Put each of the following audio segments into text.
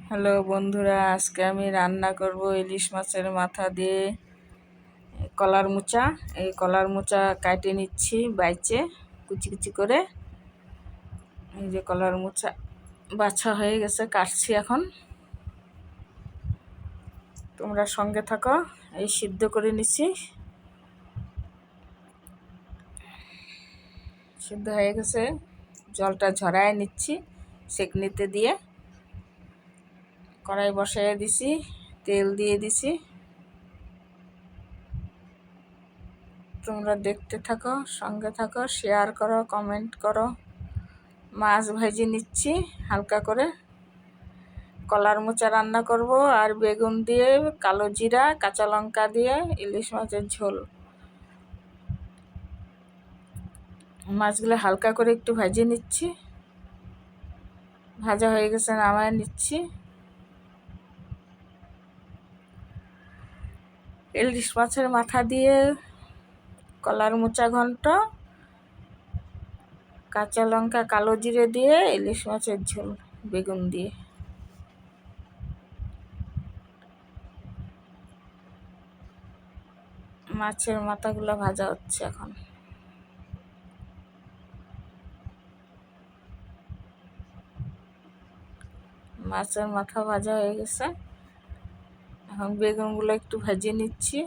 Hello বন্ধুরা, আজকে আমি রান্না করব ইলিশ মাছের মাথা দিয়ে কলার মোচা। এই কলার মোচা কাটে নিচ্ছি বাইচে কুচি কুচি করে। এই যে কলার মোচা বাছা হয়ে গেছে, কাটছি এখন। তোমরা সঙ্গে থাকো। এই সিদ্ধ করে নিচ্ছি, সিদ্ধ হয়ে গেছে, জলটা ঝরায় নিচ্ছি সেকনিতে দিয়ে। কড়াই বসায় দিছি, তেল দিয়ে দিছি। তোমরা দেখতে থাকো, সঙ্গে থাকো, শেয়ার করো, কমেন্ট করো। মাছ ভেজে নিচ্ছি হালকা করে। কলার মোচা রান্না করব আর বেগুন দিয়ে, কালো জিরা, কাঁচা লঙ্কা দিয়ে ইলিশ মাছের ঝোল। মাছগুলো হালকা করে একটু ভেজে নিচ্ছি। ভাজা হয়ে গেছে, নামায় নিচ্ছি। ইলিশ মাছের মাথা দিয়ে কলার মোচা ঘন্ট, কাঁচা লঙ্কা, কালো জিরে দিয়ে ইলিশ মাছের ঝোল বেগুন দিয়ে। মাছের মাথাগুলো ভাজা হচ্ছে এখন। মাছের মাথা ভাজা হয়ে গেছে, এখন বেগুনগুলো একটু ভেজে নিচ্ছি।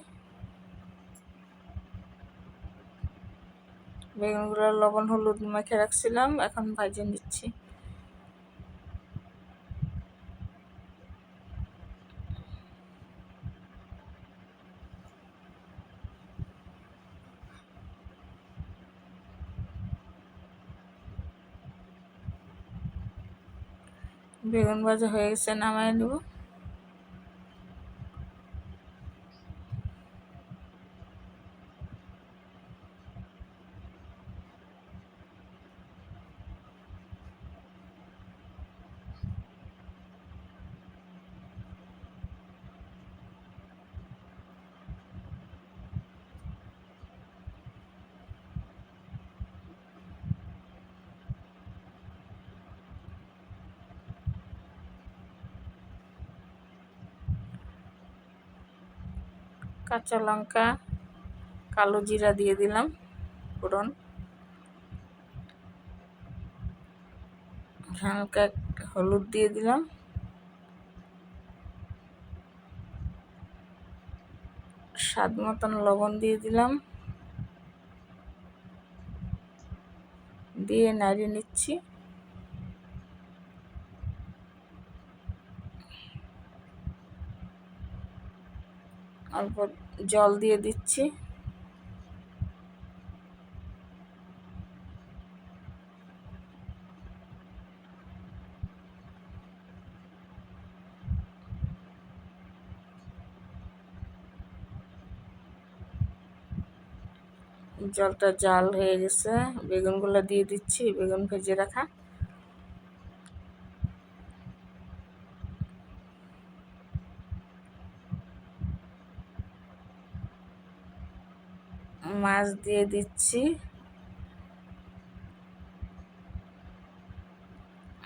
বেগুনগুলো লবণ হলুদ মেখে রাখছিলাম, এখন ভেজে নিচ্ছি। বেগুন ভাজা হয়ে গেছে, নামায় নেব। কাঁচা লঙ্কা, কালো জিরা দিয়ে দিলাম ফোড়ন। হালকা হলুদ দিয়ে দিলাম, স্বাদ মতন লবণ দিয়ে দিলাম, দিয়ে নাড়িয়ে নিচ্ছি। অল্প জল দিয়ে দিচ্ছি। জলটা জাল হয়ে গেছে, বেগুনগুলো দিয়ে দিচ্ছি, বেগুন ভেজে রাখা। মাছ দিয়ে দিচ্ছি,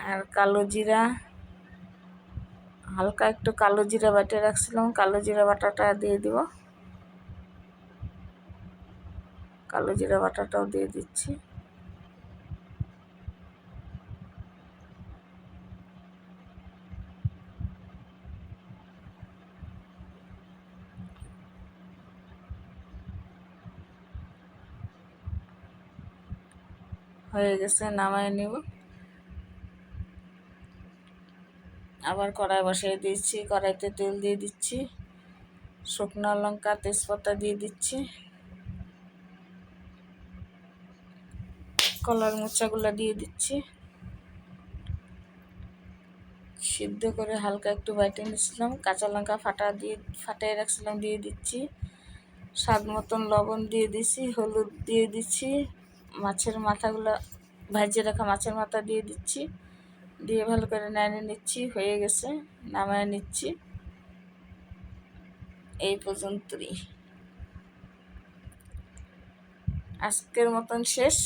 আর কালো জিরা, হালকা একটু কালো জিরা বাটে রাখছিলাম, কালো জিরা বাটাটা দিয়ে দিব। কালো জিরা বাটাটাও দিয়ে দিচ্ছি। হয়ে গেছে, নামায় নেব। আবার কড়াই বসিয়ে দিচ্ছি, কড়াইতে তেল দিয়ে দিচ্ছি, শুকনো লঙ্কা, তেজপাতা দিয়ে দিচ্ছি। কলার মোচাগুলো দিয়ে দিচ্ছি। সিদ্ধ করে হালকা একটু বাইটে নিচ্ছিলাম, কাঁচা লঙ্কা ফাটিয়ে রাখছিলাম দিয়ে দিচ্ছি। স্বাদ মতন লবণ দিয়ে দিচ্ছি, হলুদ দিয়ে দিচ্ছি। মাছের মাথাগুলো, ভাজিয়ে রাখা মাছের মাথা দিয়ে দিচ্ছি, দিয়ে ভালো করে নাড়িয়ে নিচ্ছি। হয়ে গেছে, নামায় নিচ্ছি। এই পর্যন্তই, আজকের মতন শেষ।